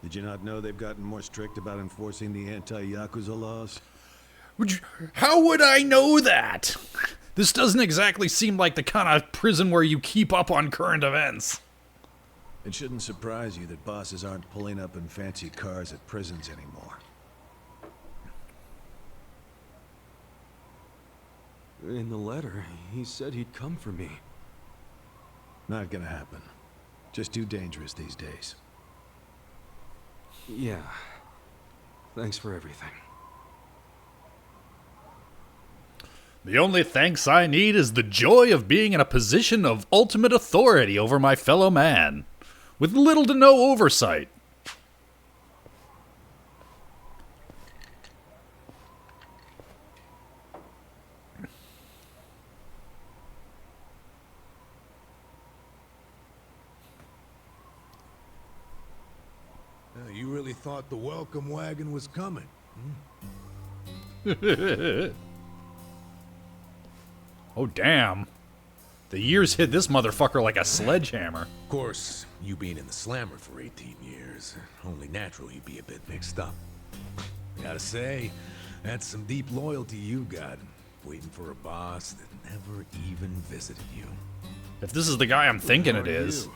Did you not know they've gotten more strict about enforcing the anti-Yakuza laws? How would I know that? This doesn't exactly seem like the kind of prison where you keep up on current events. It shouldn't surprise you that bosses aren't pulling up in fancy cars at prisons anymore. In the letter, he said he'd come for me. Not gonna happen. Just too dangerous these days. Yeah. Thanks for everything. The only thanks I need is the joy of being in a position of ultimate authority over my fellow man, with little to no oversight. You really thought the welcome wagon was coming? Oh, damn. The years hit this motherfucker like a sledgehammer. Of course, you being in the slammer for 18 years, only natural you'd be a bit mixed up. Gotta say, that's some deep loyalty you got, waiting for a boss that never even visited you. If this is the guy I'm thinking it is.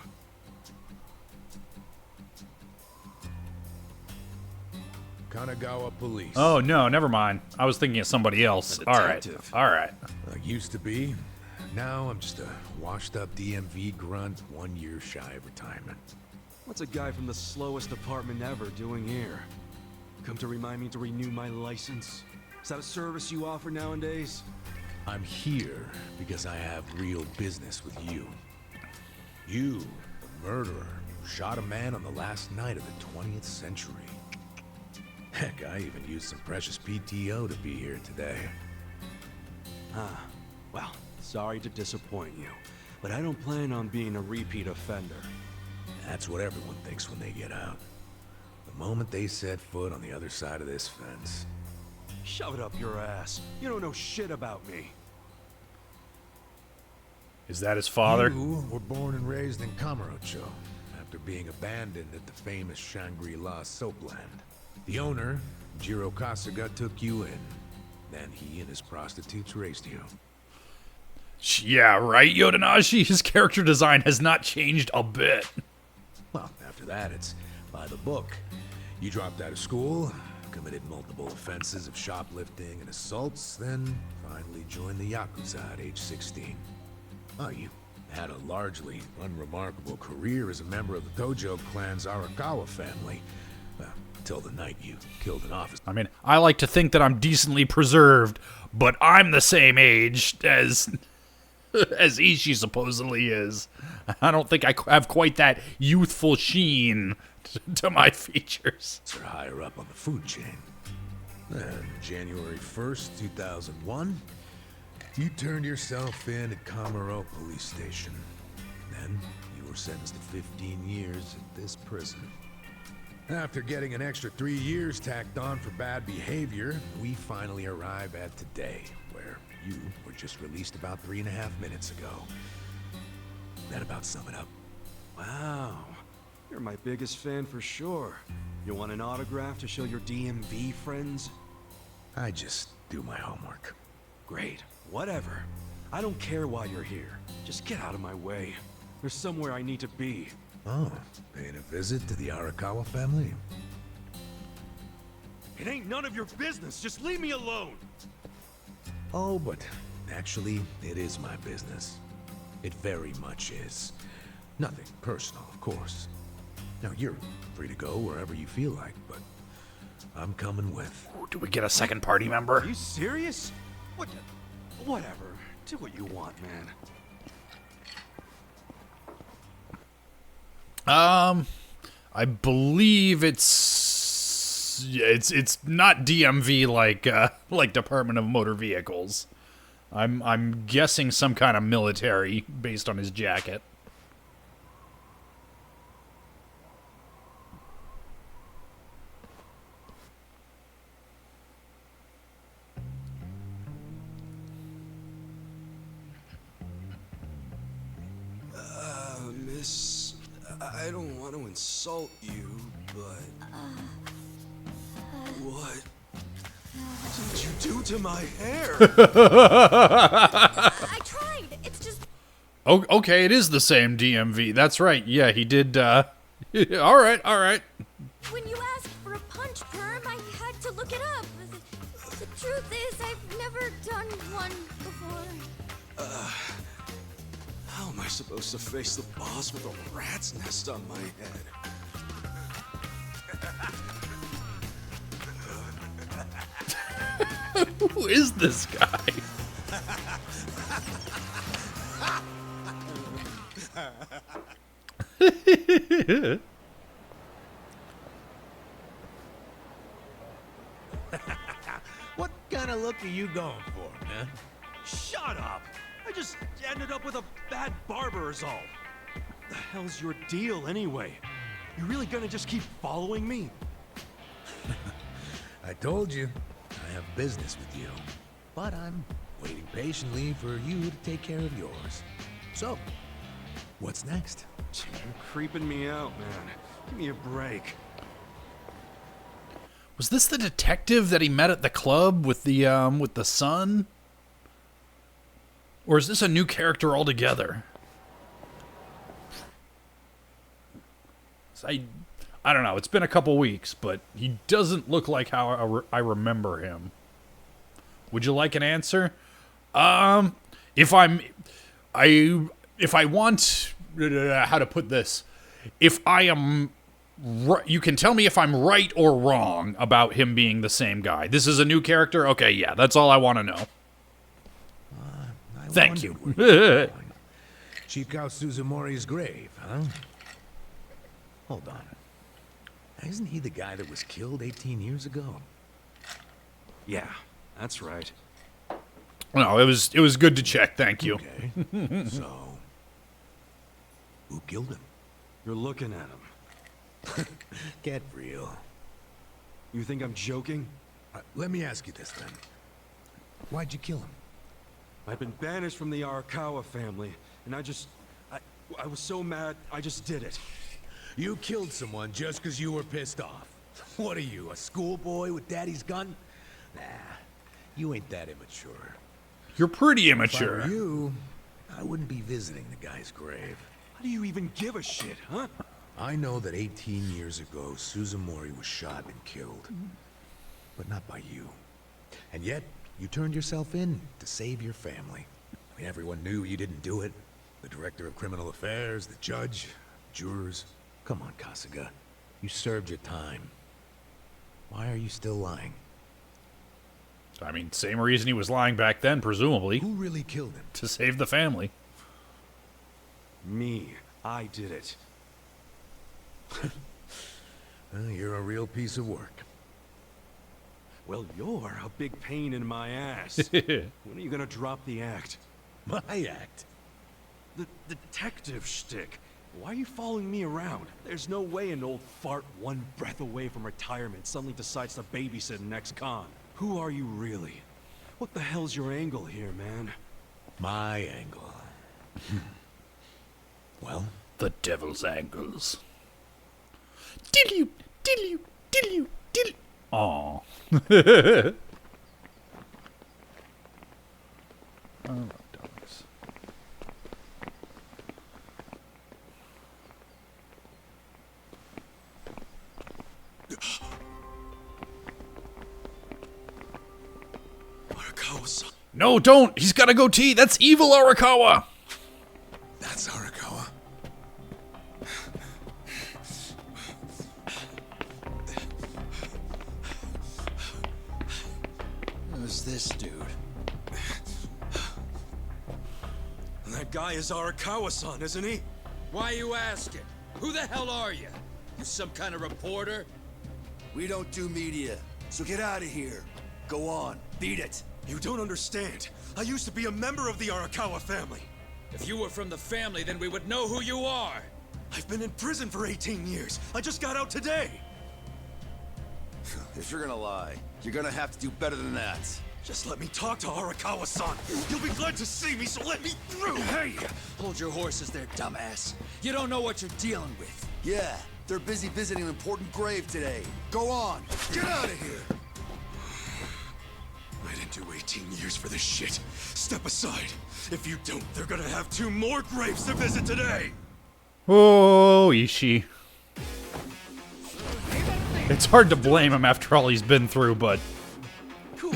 Kanagawa Police. Oh, no, never mind. I was thinking of somebody else. All right. All right. Used to be. Now I'm just a washed-up DMV grunt 1 year shy of retirement. What's a guy from the slowest department ever doing here? Come to remind me to renew my license? Is that a service you offer nowadays? I'm here because I have real business with you. You, the murderer, who shot a man on the last night of the 20th century. Heck, I even used some precious PTO to be here today. Well, sorry to disappoint you, but I don't plan on being a repeat offender. That's what everyone thinks when they get out. The moment they set foot on the other side of this fence. Shove it up your ass. You don't know shit about me. Is that his father? You were born and raised in Kamurocho, after being abandoned at the famous Shangri-La soapland. The owner, Jiro Kasuga, took you in. Then he and his prostitutes raised you. Yeah, right, Yodanashi? His character design has not changed a bit. Well, after that, it's by the book. You dropped out of school, committed multiple offenses of shoplifting and assaults, then finally joined the Yakuza at age 16. Oh, you had a largely unremarkable career as a member of the Tojo clan's Arakawa family. Well, until the night you killed an officer. I mean, I like to think that I'm decently preserved, but I'm the same age as Ishii supposedly is. I don't think I have quite that youthful sheen to my features. Are higher up on the food chain. Then, January 1st, 2001, you turned yourself in at Kamuro Police Station. Then, you were sentenced to 15 years at this prison. After getting an extra 3 years tacked on for bad behavior, we finally arrive at today, where you were just released about 3.5 minutes ago. That about sum it up. Wow. You're my biggest fan for sure. You want an autograph to show your DMV friends? I just do my homework. Great. Whatever. I don't care why you're here. Just get out of my way. There's somewhere I need to be. Oh, paying a visit to the Arakawa family? It ain't none of your business. Just leave me alone. Oh, but actually, it is my business. It very much is. Nothing personal, of course. Now, you're free to go wherever you feel like, but I'm coming with. Do we get a second party member? Are you serious? Whatever. Do what you want, man. I believe it's not DMV like Department of Motor Vehicles. I'm guessing some kind of military based on his jacket. Miss... I don't want to insult you, but... What did you do to my hair? I tried. It's just... Oh, okay, it is the same DMV. That's right. Yeah, he did, all right, all right. When you asked for a punch perm, I had to look it up. The truth is, I've never done one before. How am I supposed to face the boss with a rat's nest on my head? Who is this guy? What kind of look are you going for, man? Shut up! I just ended up with a bad barber is all. The hell's your deal anyway? You really gonna just keep following me? I told you, I have business with you. But I'm waiting patiently for you to take care of yours. So, what's next? You're creeping me out, man. Give me a break. Was this the detective that he met at the club with the son? Or is this a new character altogether? I don't know. It's been a couple weeks, but he doesn't look like how I remember him. Would you like an answer? If I want, how to put this, if I am, you can tell me if I'm right or wrong about him being the same guy. This is a new character? Okay, yeah, that's all I want to know. Thank you. Chikao Suzumori's grave, huh? Hold on. Isn't he the guy that was killed 18 years ago? Yeah, that's right. No, it was good to check. Thank you. Okay. So, who killed him? You're looking at him. Get real. You think I'm joking? Let me ask you this then. Why'd you kill him? I've been banished from the Arakawa family, and I was so mad, I just did it. You killed someone just because you were pissed off. What are you, a schoolboy with daddy's gun? Nah, you ain't that immature. You're pretty If I immature. were you, I wouldn't be visiting the guy's grave. How do you even give a shit, huh? I know that 18 years ago, Suzumori was shot and killed. But not by you. And yet, you turned yourself in to save your family. I mean, everyone knew you didn't do it. The director of criminal affairs, the judge, jurors. Come on, Kasuga. You served your time. Why are you still lying? I mean, same reason he was lying back then, presumably. Who really killed him? To save the family. Me. I did it. Well, you're a real piece of work. Well, you're a big pain in my ass. When are you gonna drop the act? My act. The detective shtick. Why are you following me around? There's no way an old fart one breath away from retirement suddenly decides to babysit an ex-con. Who are you really? What the hell's your angle here, man? My angle. Well? The devil's angles. Diddle-you, diddle-you, diddle-you, diddle. Aw. I love dogs. Arakawa-san. No, don't! He's got a goatee! That's evil Arakawa! That's Arakawa. Who's this dude? That guy is Arakawa-san, isn't he? Why you asking? Who the hell are you? You some kind of reporter? We don't do media, so get out of here. Go on, beat it. You don't understand. I used to be a member of the Arakawa family. If you were from the family, then we would know who you are. I've been in prison for 18 years. I just got out today. If you're gonna lie, you're gonna have to do better than that. Just let me talk to Arakawa-san. You'll be glad to see me, so let me through. Hey, Hold your horses there, dumbass. You don't know what you're dealing with. Yeah, they're busy visiting an important grave today. Go on, get out of here! I didn't do 18 years for this shit. Step aside. If you don't, they're gonna have 2 more graves to visit today! Oh, Ishii. It's hard to blame him after all he's been through, but... Cool.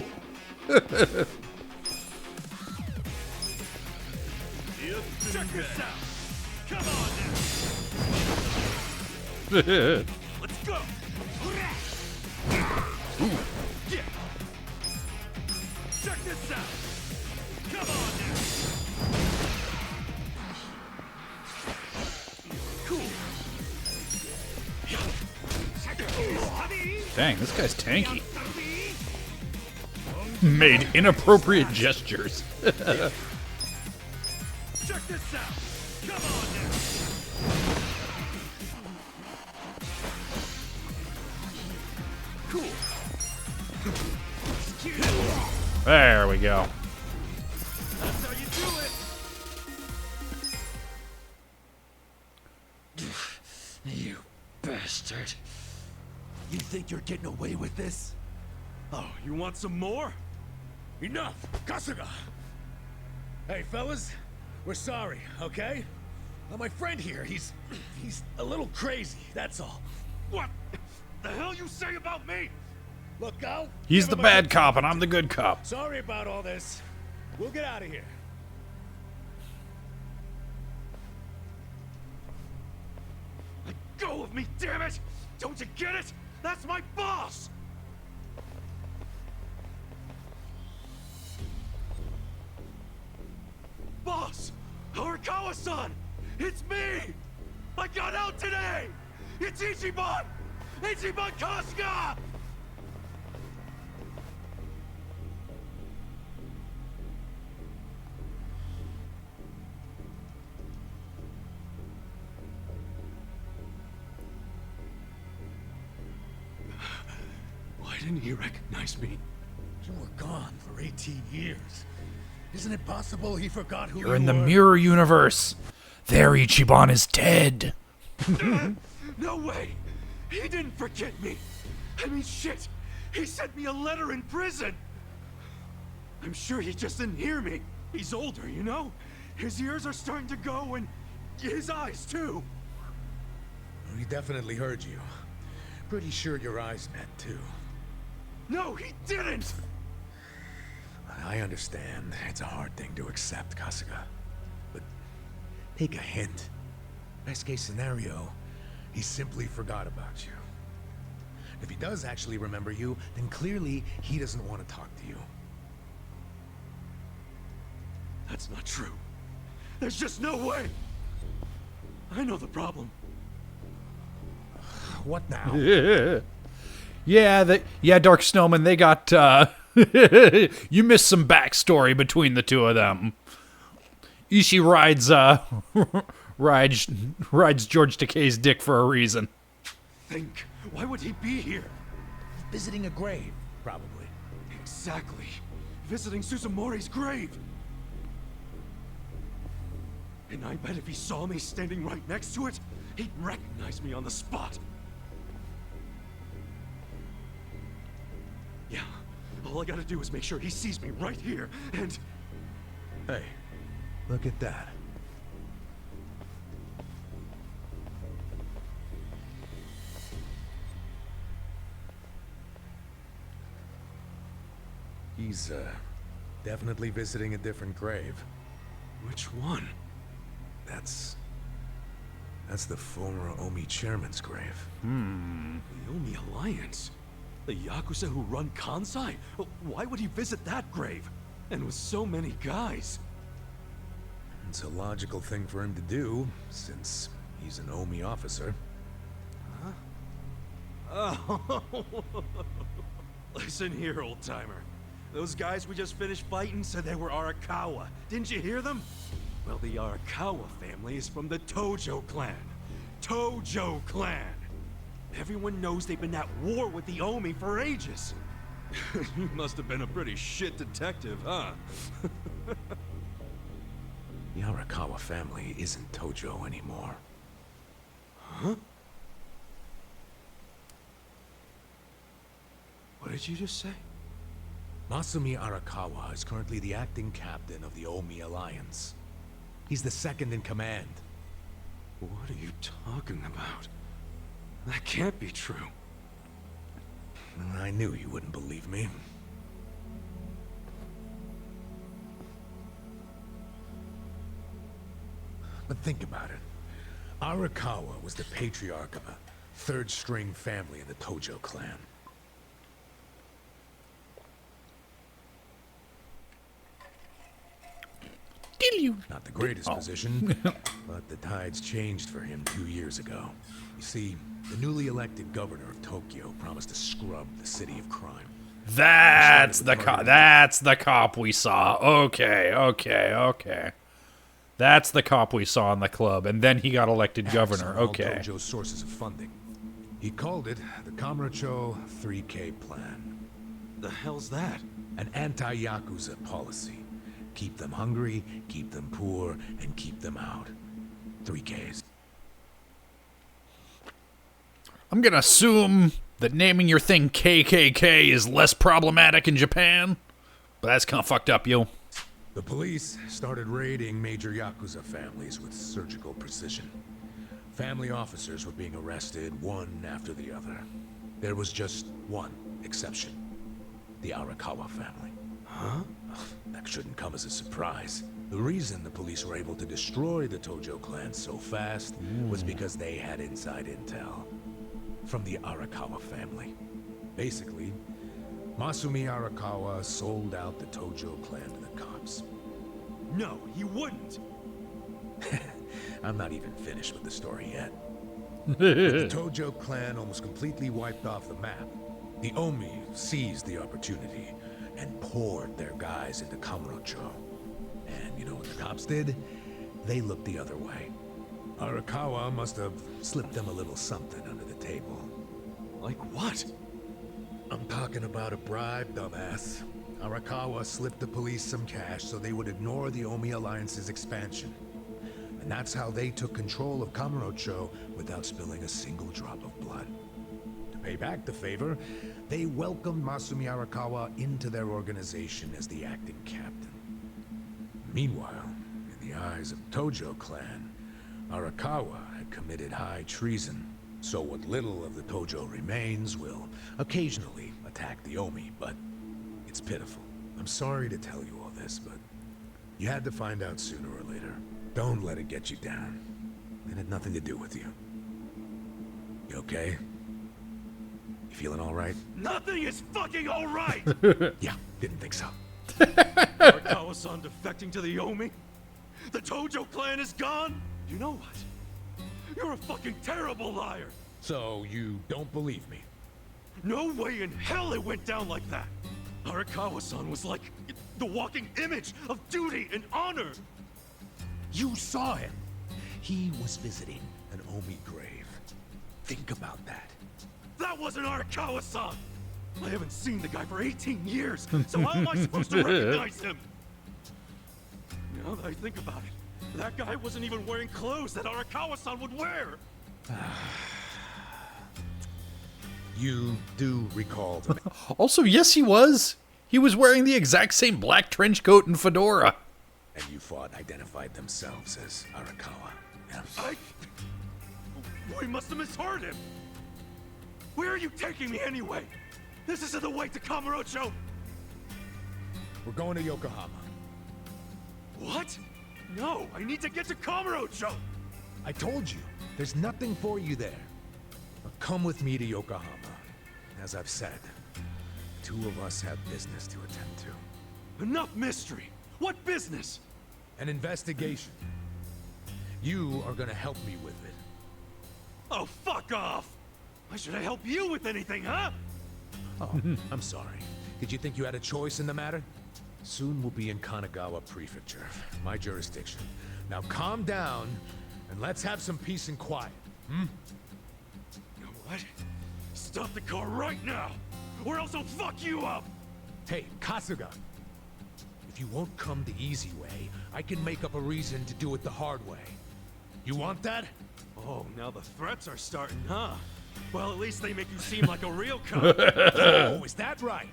Check this out! Come on now! Let's go! Yeah. Check this out! Come on now! Cool. Dang, this guy's tanky. Made inappropriate gestures. Check this out! Come on now! Cool. There we go. That's how you do it! You bastard. You think you're getting away with this? Oh, you want some more? Enough! Kasuga! Hey, fellas, we're sorry, okay? My friend here, he's a little crazy, that's all. What the hell you say about me? Look, Al. He's the bad cop and I'm the good cop. Sorry about all this. We'll get out of here. Let go of me, damn it! Don't you get it? That's my boss! Boss! Horikawa-san! It's me! I got out today! It's Ichiban! Ichiban Kasuga! Why didn't he recognize me? You were gone for 18 years. Isn't it possible he forgot who You're in the mirror universe. There, Ichiban is dead. No way! He didn't forget me! I mean, shit! He sent me a letter in prison! I'm sure he just didn't hear me. He's older, you know? His ears are starting to go, and his eyes, too. He definitely heard you. Pretty sure your eyes met, too. No, he didn't! I understand. It's a hard thing to accept, Kasuga. But take a hint. Best case scenario, he simply forgot about you. If he does actually remember you, then clearly he doesn't want to talk to you. That's not true. There's just no way! I know the problem. What now? Yeah, Dark Snowman, they got, you missed some backstory between the two of them. Ishii rides George Takei's dick for a reason. Think, why would he be here? Visiting a grave, probably. Exactly. Visiting Suzumori's grave. And I bet if he saw me standing right next to it, he'd recognize me on the spot. Yeah, all I gotta do is make sure he sees me right here, and... Hey, look at that. He's, definitely visiting a different grave. Which one? That's the former Omi chairman's grave. The Omi Alliance? The Yakuza who run Kansai? Why would he visit that grave? And with so many guys? It's a logical thing for him to do, since he's an Omi officer. Oh. Listen here, old-timer. Those guys we just finished fighting said they were Arakawa. Didn't you hear them? Well, the Arakawa family is from the Tojo clan. Tojo clan! Everyone knows they've been at war with the Omi for ages. You must have been a pretty shit detective, huh? Yeah, all right. Arakawa family isn't Tojo anymore. Huh? What did you just say? Masumi Arakawa is currently the acting captain of the Omi Alliance. He's the second in command. What are you talking about? That can't be true. I knew you wouldn't believe me. But think about it. Arakawa was the patriarch of a third-string family in the Tojo clan. Not the greatest position, but the tides changed for him 2 years ago. You see, the newly elected governor of Tokyo promised to scrub the city of crime. That's the cop. That's the cop we saw. Okay. That's the cop we saw in the club, and then he got elected governor. Okay. Tojo's sources of funding. He called it the Kamurocho 3K plan. The hell's that? An anti-Yakuza policy. Keep them hungry, keep them poor, and keep them out. 3Ks. I'm gonna assume that naming your thing KKK is less problematic in Japan, but that's kind of fucked up, yo. The police started raiding major Yakuza families with surgical precision. Family officers were being arrested one after the other. There was just one exception. The Arakawa family. Huh? That shouldn't come as a surprise. The reason the police were able to destroy the Tojo clan so fast was because they had inside intel from the Arakawa family. Basically, Masumi Arakawa sold out the Tojo clan to the cops. No, he wouldn't. I'm not even finished with the story yet. With the Tojo clan almost completely wiped off the map, the Omi seized the opportunity and poured their guys into Kamurocho. And you know what the cops did? They looked the other way. Arakawa must have slipped them a little something under the table. Like what? I'm talking about a bribe, dumbass. Arakawa slipped the police some cash so they would ignore the Omi Alliance's expansion. And that's how they took control of Kamurocho without spilling a single drop of blood. To pay back the favor, they welcomed Masumi Arakawa into their organization as the acting captain. Meanwhile, in the eyes of Tojo clan, Arakawa had committed high treason. So what little of the Tojo remains will occasionally attack the Omi, but it's pitiful. I'm sorry to tell you all this, but you had to find out sooner or later. Don't let it get you down. It had nothing to do with you. You okay? You feeling all right? Nothing is fucking all right! Yeah, didn't think so. Arakawa-san defecting to the Omi? The Tojo clan is gone? You know what? You're a fucking terrible liar! So you don't believe me? No way in hell it went down like that! Arakawa-san was like the walking image of duty and honor! You saw him. He was visiting an Omi grave. Think about that. That wasn't Arakawa-san! I haven't seen the guy for 18 years, so how am I supposed to recognize him? Now that I think about it, that guy wasn't even wearing clothes that Arakawa-san would wear! You do recall the Also, yes, he was. He was wearing the exact same black trench coat and fedora. and you thought identified themselves as Arakawa. Yeah. We must have misheard him! Where are you taking me anyway? This isn't the way to Kamurocho! We're going to Yokohama. What? No, I need to get to Kamurocho! I told you, there's nothing for you there. But come with me to Yokohama. As I've said, two of us have business to attend to. Enough mystery! What business? An investigation. You are gonna help me with it. Oh, fuck off! Why should I help you with anything, huh? Oh, I'm sorry. Did you think you had a choice in the matter? Soon we'll be in Kanagawa Prefecture, my jurisdiction. Now calm down, and let's have some peace and quiet, hmm? You know what? Stop the car right now, or else I'll fuck you up! Hey, Kasuga! If you won't come the easy way, I can make up a reason to do it the hard way. You want that? Oh, now the threats are starting, huh? Well, at least they make you seem like a real cop. Oh, is that right?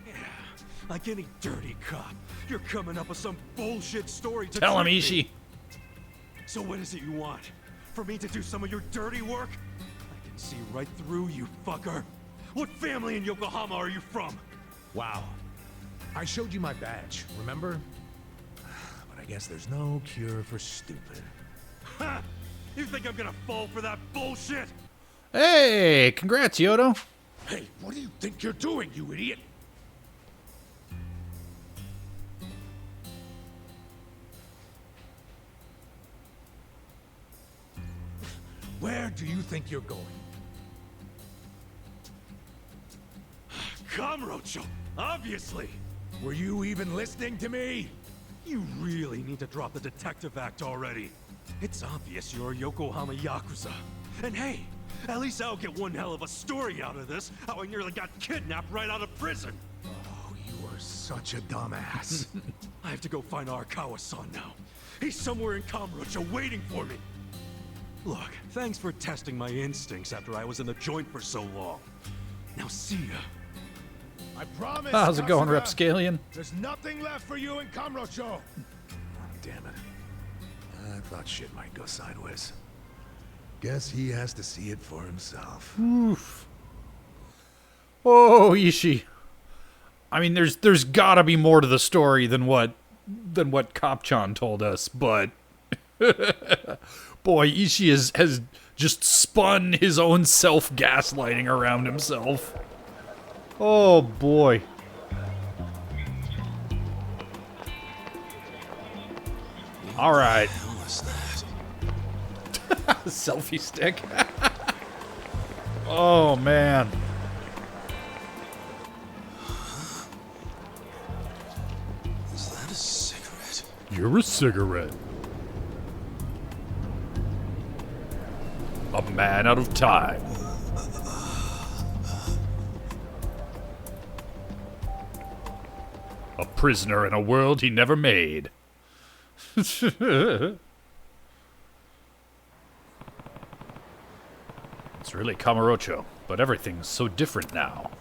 Yeah, like any dirty cop. You're coming up with some bullshit story to Tell him, trick me. Ishi. So what is it you want? For me to do some of your dirty work? I can see right through you, fucker. What family in Yokohama are you from? Wow. I showed you my badge, remember? But I guess there's no cure for stupid. Ha! You think I'm gonna fall for that bullshit? Hey, congrats, Yodo. Hey, what do you think you're doing, you idiot? Where do you think you're going? Kamurocho, obviously. Were you even listening to me? You really need to drop the detective act already. It's obvious you're a Yokohama Yakuza. And hey, at least I'll get one hell of a story out of this, how I nearly got kidnapped right out of prison. Oh, you are such a dumbass. I have to go find Arakawa-san now. He's somewhere in Kamurocho waiting for me. Look, thanks for testing my instincts after I was in the joint for so long. Now see ya. I promise. How's it going, Kasuga, Rapscallion? There's nothing left for you in Kamurocho. Damn it. I thought shit might go sideways. Guess he has to see it for himself. Oof. Oh, Ishi. I mean, there's gotta be more to the story than what Kopchan told us, but boy, Ishi has just spun his own self-gaslighting around himself. Oh boy. All right. What was that? Selfie stick. Oh man. Is that a cigarette? You're a cigarette. A man out of time. A prisoner in a world he never made. It's really Kamurocho, but everything's so different now.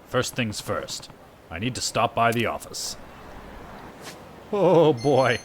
First things first, I need to stop by the office. Oh boy.